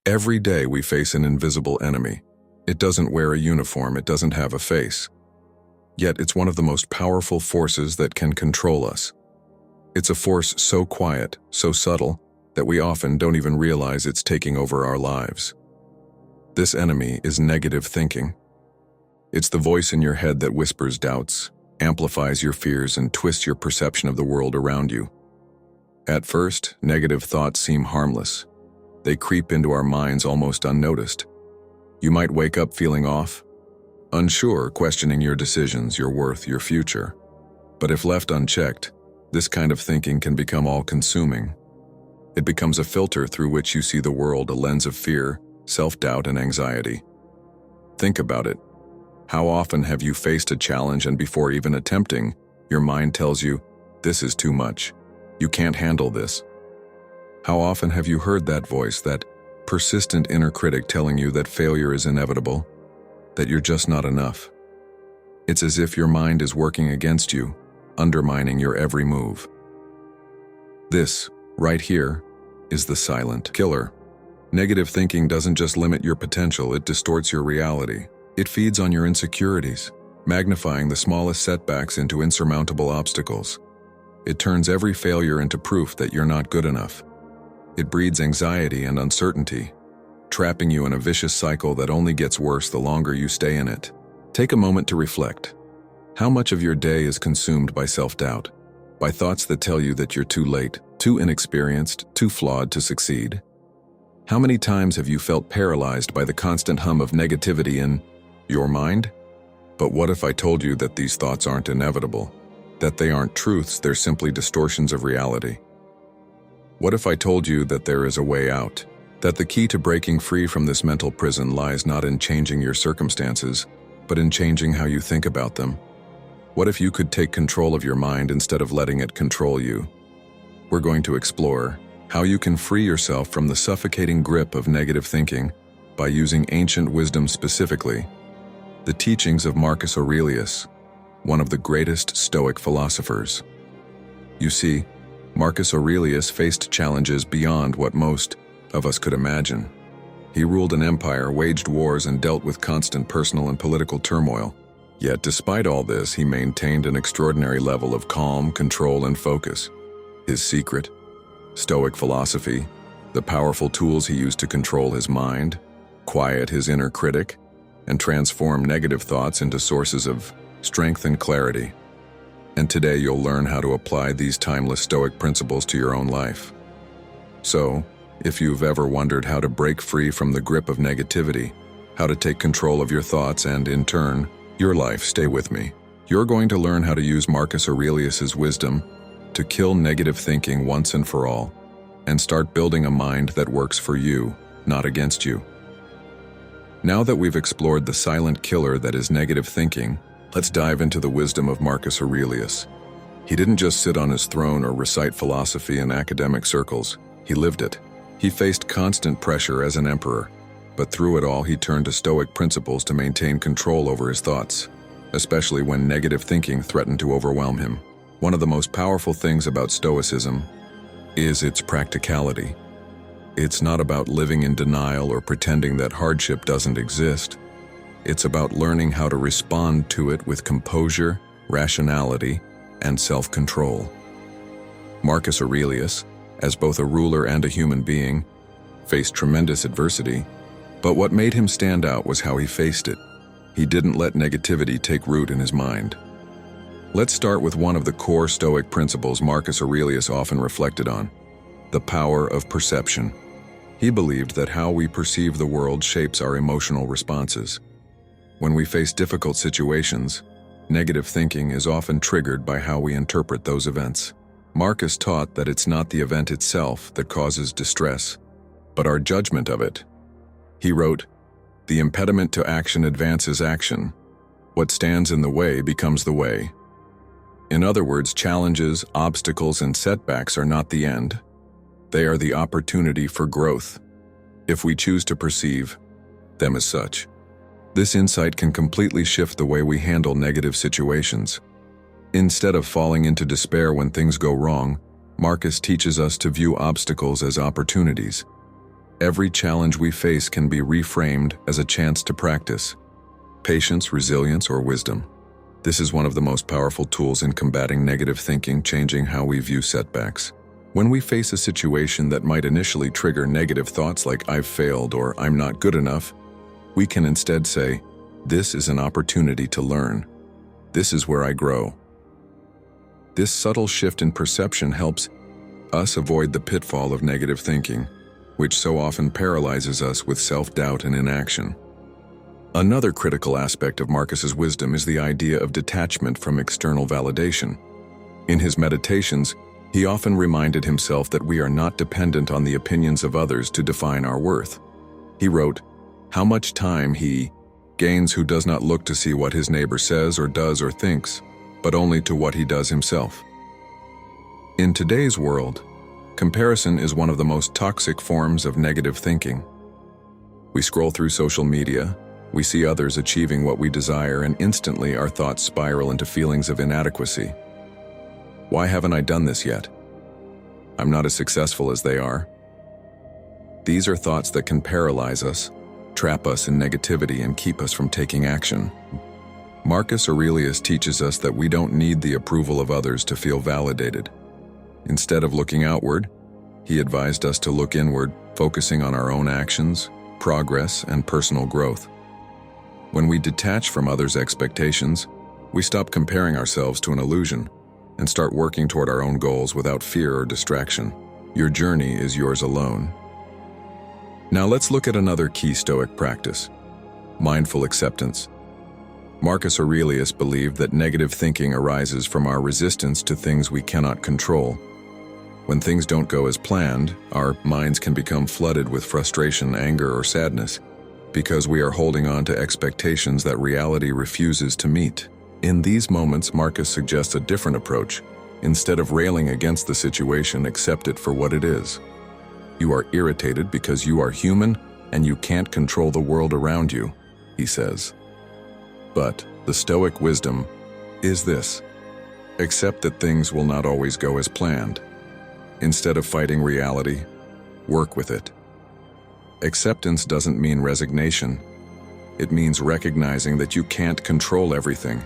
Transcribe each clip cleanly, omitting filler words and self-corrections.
Every day we face an invisible enemy. It doesn't wear a uniform, it doesn't have a face. Yet it's one of the most powerful forces that can control us. It's a force so quiet, so subtle, that we often don't even realize it's taking over our lives. This enemy is negative thinking. It's the voice in your head that whispers doubts, amplifies your fears, and twists your perception of the world around you. At first, negative thoughts seem harmless. They creep into our minds almost unnoticed. You might wake up feeling off, unsure, questioning your decisions, your worth, your future. But if left unchecked, this kind of thinking can become all-consuming. It becomes a filter through which you see the world, a lens of fear, self-doubt, and anxiety. Think about it. How often have you faced a challenge and before even attempting, your mind tells you, "This is too much. You can't handle this." How often have you heard that voice, that persistent inner critic telling you that failure is inevitable, that you're just not enough? It's as if your mind is working against you, undermining your every move. This, right here, is the silent killer. Negative thinking doesn't just limit your potential, it distorts your reality. It feeds on your insecurities, magnifying the smallest setbacks into insurmountable obstacles. It turns every failure into proof that you're not good enough. It breeds anxiety and uncertainty, trapping you in a vicious cycle that only gets worse the longer you stay in it. Take a moment to reflect. How much of your day is consumed by self-doubt, by thoughts that tell you that you're too late, too inexperienced, too flawed to succeed? How many times have you felt paralyzed by the constant hum of negativity in your mind? But what if I told you that these thoughts aren't inevitable, that they aren't truths, they're simply distortions of reality? What if I told you that there is a way out, that the key to breaking free from this mental prison lies not in changing your circumstances, but in changing how you think about them? What if you could take control of your mind instead of letting it control you? We're going to explore how you can free yourself from the suffocating grip of negative thinking by using ancient wisdom, specifically the teachings of Marcus Aurelius, one of the greatest Stoic philosophers. You see, Marcus Aurelius faced challenges beyond what most of us could imagine. He ruled an empire, waged wars, and dealt with constant personal and political turmoil. Yet despite all this, he maintained an extraordinary level of calm, control, and focus. His secret? Stoic philosophy, the powerful tools he used to control his mind, quiet his inner critic, and transform negative thoughts into sources of strength and clarity. And today you'll learn how to apply these timeless Stoic principles to your own life. So, if you've ever wondered how to break free from the grip of negativity, how to take control of your thoughts and, in turn, your life, stay with me. You're going to learn how to use Marcus Aurelius's wisdom to kill negative thinking once and for all, and start building a mind that works for you, not against you. Now that we've explored the silent killer that is negative thinking, let's dive into the wisdom of Marcus Aurelius. He didn't just sit on his throne or recite philosophy in academic circles, he lived it. He faced constant pressure as an emperor, but through it all he turned to Stoic principles to maintain control over his thoughts, especially when negative thinking threatened to overwhelm him. One of the most powerful things about Stoicism is its practicality. It's not about living in denial or pretending that hardship doesn't exist. It's about learning how to respond to it with composure, rationality, and self-control. Marcus Aurelius, as both a ruler and a human being, faced tremendous adversity, but what made him stand out was how he faced it. He didn't let negativity take root in his mind. Let's start with one of the core Stoic principles Marcus Aurelius often reflected on: the power of perception. He believed that how we perceive the world shapes our emotional responses. When we face difficult situations, negative thinking is often triggered by how we interpret those events. Marcus taught that it's not the event itself that causes distress, but our judgment of it. He wrote, "The impediment to action advances action. What stands in the way becomes the way." In other words, challenges, obstacles, and setbacks are not the end. They are the opportunity for growth, if we choose to perceive them as such. This insight can completely shift the way we handle negative situations. Instead of falling into despair when things go wrong, Marcus teaches us to view obstacles as opportunities. Every challenge we face can be reframed as a chance to practice patience, resilience, or wisdom. This is one of the most powerful tools in combating negative thinking, changing how we view setbacks. When we face a situation that might initially trigger negative thoughts like "I've failed" or "I'm not good enough," we can instead say, "This is an opportunity to learn. This is where I grow." This subtle shift in perception helps us avoid the pitfall of negative thinking, which so often paralyzes us with self-doubt and inaction. Another critical aspect of Marcus's wisdom is the idea of detachment from external validation. In his meditations, he often reminded himself that we are not dependent on the opinions of others to define our worth. He wrote, "How much time he gains who does not look to see what his neighbor says or does or thinks, but only to what he does himself." In today's world, comparison is one of the most toxic forms of negative thinking. We scroll through social media, we see others achieving what we desire, and instantly our thoughts spiral into feelings of inadequacy. Why haven't I done this yet? I'm not as successful as they are. These are thoughts that can paralyze us, trap us in negativity, and keep us from taking action. Marcus Aurelius teaches us that we don't need the approval of others to feel validated. Instead of looking outward, he advised us to look inward, focusing on our own actions, progress, and personal growth. When we detach from others' expectations, we stop comparing ourselves to an illusion and start working toward our own goals without fear or distraction. Your journey is yours alone. Now let's look at another key Stoic practice: mindful acceptance. Marcus Aurelius believed that negative thinking arises from our resistance to things we cannot control. When things don't go as planned, our minds can become flooded with frustration, anger, or sadness, because we are holding on to expectations that reality refuses to meet. In these moments, Marcus suggests a different approach. Instead of railing against the situation, accept it for what it is. You are irritated because you are human and you can't control the world around you, he says. But the Stoic wisdom is this: accept that things will not always go as planned. Instead of fighting reality, work with it. Acceptance doesn't mean resignation. It means recognizing that you can't control everything,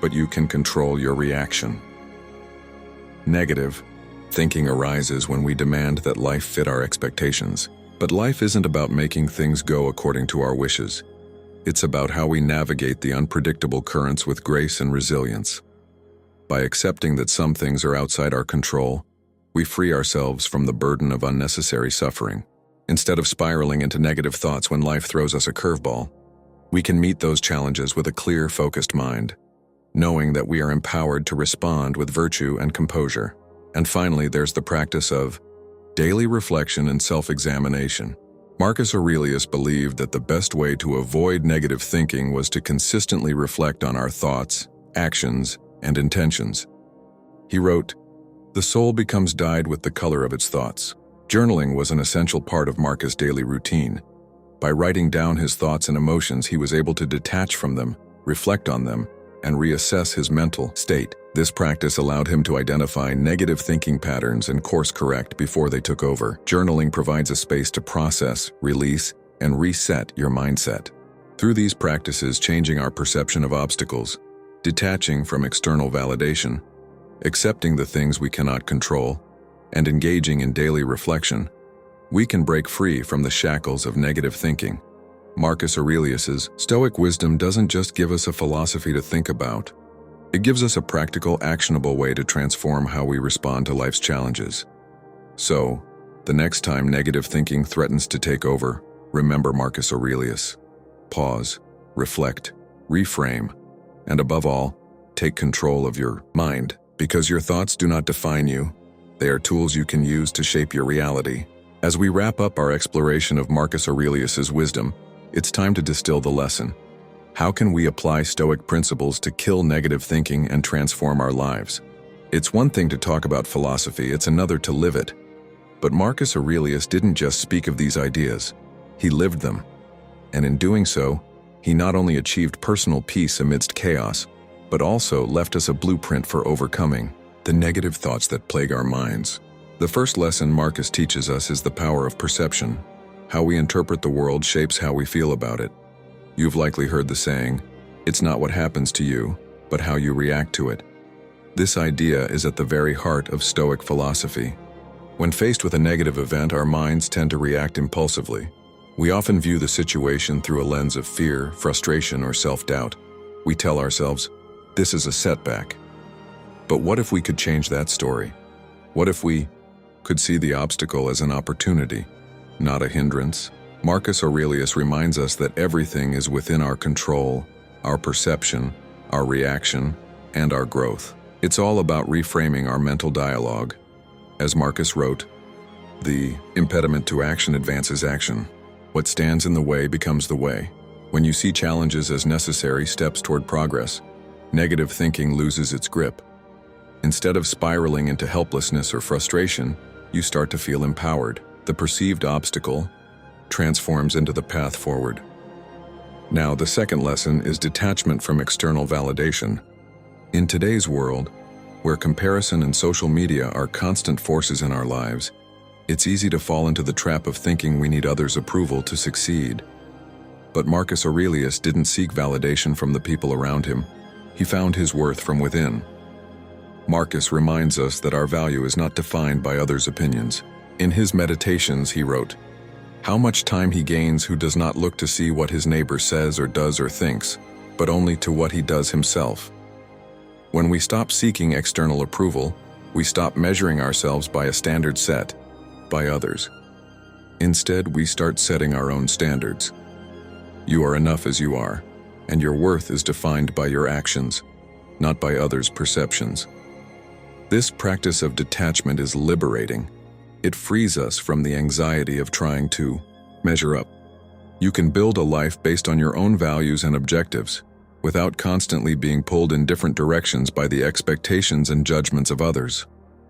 but you can control your reaction. Negative thinking arises when we demand that life fit our expectations. But life isn't about making things go according to our wishes. It's about how we navigate the unpredictable currents with grace and resilience. By accepting that some things are outside our control, we free ourselves from the burden of unnecessary suffering. Instead of spiraling into negative thoughts when life throws us a curveball, we can meet those challenges with a clear, focused mind, knowing that we are empowered to respond with virtue and composure. And finally, there's the practice of daily reflection and self-examination. Marcus Aurelius believed that the best way to avoid negative thinking was to consistently reflect on our thoughts, actions, and intentions. He wrote, "The soul becomes dyed with the color of its thoughts." Journaling was an essential part of Marcus' daily routine. By writing down his thoughts and emotions, he was able to detach from them, reflect on them, and reassess his mental state. This practice allowed him to identify negative thinking patterns and course correct before they took over. Journaling provides a space to process, release, and reset your mindset. Through these practices, changing our perception of obstacles, detaching from external validation, accepting the things we cannot control, and engaging in daily reflection, we can break free from the shackles of negative thinking. Marcus Aurelius's Stoic wisdom doesn't just give us a philosophy to think about. It gives us a practical, actionable way to transform how we respond to life's challenges. So, the next time negative thinking threatens to take over, remember Marcus Aurelius. Pause, reflect, reframe, and above all, take control of your mind, because your thoughts do not define you. They are tools you can use to shape your reality. As we wrap up our exploration of Marcus Aurelius's wisdom, it's time to distill the lesson. How can we apply Stoic principles to kill negative thinking and transform our lives? It's one thing to talk about philosophy, it's another to live it. But Marcus Aurelius didn't just speak of these ideas, he lived them. And in doing so, he not only achieved personal peace amidst chaos, but also left us a blueprint for overcoming the negative thoughts that plague our minds. The first lesson Marcus teaches us is the power of perception. How we interpret the world shapes how we feel about it. You've likely heard the saying, "It's not what happens to you, but how you react to it." This idea is at the very heart of Stoic philosophy. When faced with a negative event, our minds tend to react impulsively. We often view the situation through a lens of fear, frustration, or self-doubt. We tell ourselves, "This is a setback." But what if we could change that story? What if we could see the obstacle as an opportunity, not a hindrance? Marcus Aurelius reminds us that everything is within our control, our perception, our reaction, and our growth. It's all about reframing our mental dialogue. As Marcus wrote, "The impediment to action advances action. What stands in the way becomes the way." When you see challenges as necessary steps toward progress, negative thinking loses its grip. Instead of spiraling into helplessness or frustration, you start to feel empowered. The perceived obstacle transforms into the path forward. Now, the second lesson is detachment from external validation. In today's world, where comparison and social media are constant forces in our lives, it's easy to fall into the trap of thinking we need others' approval to succeed. But Marcus Aurelius didn't seek validation from the people around him. He found his worth from within. Marcus reminds us that our value is not defined by others' opinions. In his Meditations, he wrote, "How much time he gains who does not look to see what his neighbor says or does or thinks, but only to what he does himself." When we stop seeking external approval, we stop measuring ourselves by a standard set by others. Instead, we start setting our own standards. You are enough as you are, and your worth is defined by your actions, not by others' perceptions. This practice of detachment is liberating. It frees us from the anxiety of trying to measure up. You can build a life based on your own values and objectives, without constantly being pulled in different directions by the expectations and judgments of others.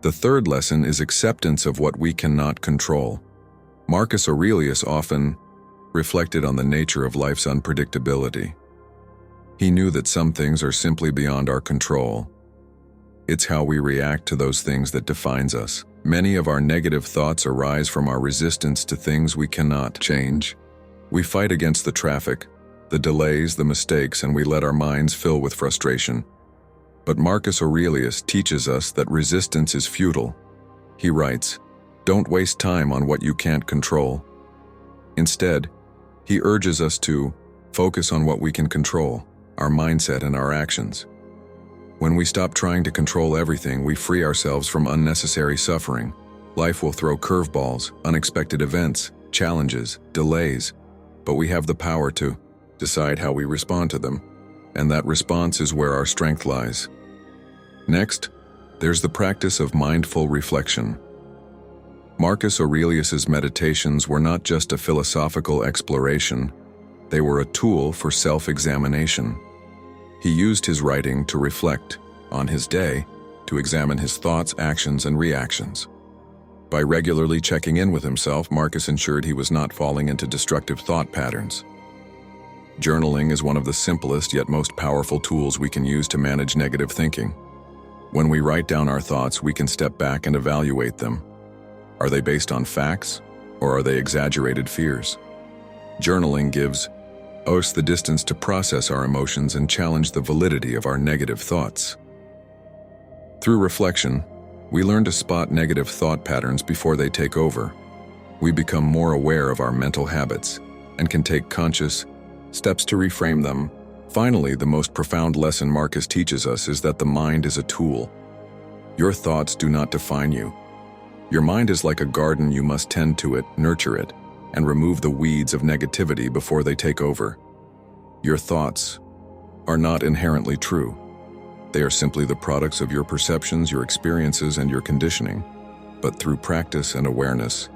The third lesson is acceptance of what we cannot control. Marcus Aurelius often reflected on the nature of life's unpredictability. He knew that some things are simply beyond our control. It's how we react to those things that defines us. Many of our negative thoughts arise from our resistance to things we cannot change. We fight against the traffic, the delays, the mistakes, and we let our minds fill with frustration. But Marcus Aurelius teaches us that resistance is futile. He writes, "Don't waste time on what you can't control." Instead, he urges us to focus on what we can control, our mindset and our actions. When we stop trying to control everything, we free ourselves from unnecessary suffering. Life will throw curveballs, unexpected events, challenges, delays, but we have the power to decide how we respond to them, and that response is where our strength lies. Next, there's the practice of mindful reflection. Marcus Aurelius's meditations were not just a philosophical exploration, they were a tool for self-examination. He used his writing to reflect on his day, to examine his thoughts, actions, and reactions. By regularly checking in with himself, Marcus ensured he was not falling into destructive thought patterns. Journaling is one of the simplest yet most powerful tools we can use to manage negative thinking. When we write down our thoughts, we can step back and evaluate them. Are they based on facts, or are they exaggerated fears? Journaling gives us the distance to process our emotions and challenge the validity of our negative thoughts. Through reflection, we learn to spot negative thought patterns before they take over. We become more aware of our mental habits and can take conscious steps to reframe them. Finally, the most profound lesson Marcus teaches us is that the mind is a tool. Your thoughts do not define you. Your mind is like a garden. You must tend to it, nurture it, and remove the weeds of negativity before they take over. Your thoughts are not inherently true. They are simply the products of your perceptions, your experiences, and your conditioning. But through practice and awareness,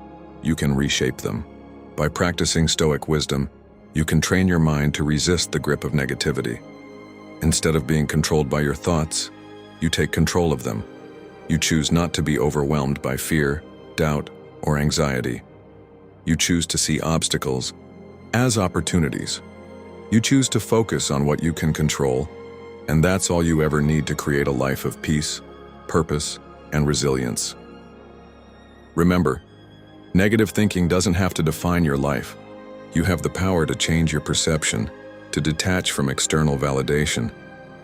you can reshape them. By practicing Stoic wisdom, you can train your mind to resist the grip of negativity. Instead of being controlled by your thoughts, you take control of them. You choose not to be overwhelmed by fear, doubt, or anxiety. You choose to see obstacles as opportunities. You choose to focus on what you can control, and that's all you ever need to create a life of peace, purpose, and resilience. Remember, Negative thinking doesn't have to define your life. You have the power to change your perception, to detach from external validation,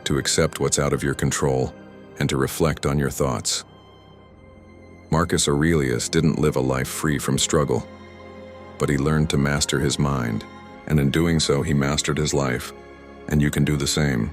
to accept what's out of your control, and to reflect on your thoughts. Marcus Aurelius didn't live a life free from struggle, but he learned to master his mind, and in doing so he mastered his life, and you can do the same.